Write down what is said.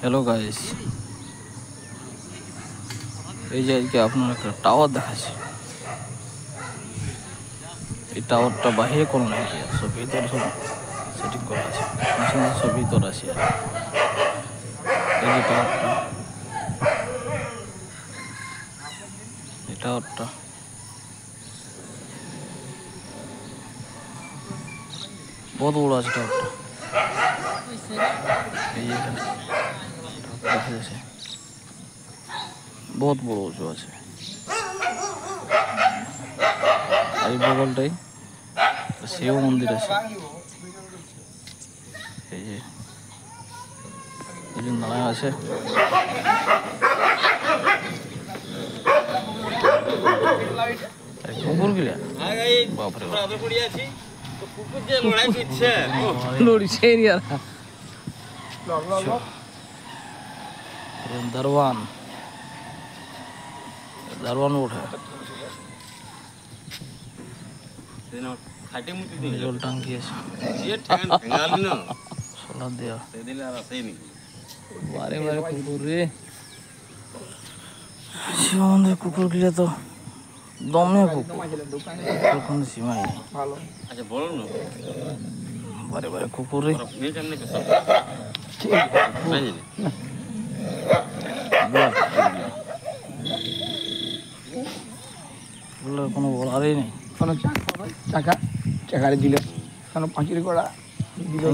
Hello guys, এই যে আজকে আপনার একটা টাওয়ার দেখাচ্ছে। এই টাওয়ারটা বাহিরে কোনো নাই, সব ভিতরে সব সেটিং করা আছে, মেশিন সব ভিতরে আছে। এই যে টাওয়ারটা, এই টাওয়ারটা বহুত বড় আছে। টাওয়ারটা এই যে এখানে দেখা যাচ্ছে, বহুত বড় উঁচু আছে। আর এই বগলটাই শিব মন্দির আছে। এই যে দাঁড়ায় আছে। কুকুর গিলা বাপরে লড়ছে दरवान उठे জল টাঙ্কি আছে। সোলার দেওয়া বারে বারে কুকুর রে। শিব মন্দির কুকুর গিলে তো দমে কুকুর, কোনো সীমাই নেই। বারে বারে কুকুর রে। কোনো বলারই নেই। চাকা চাকারে দিলে পাঁচির করা দিল।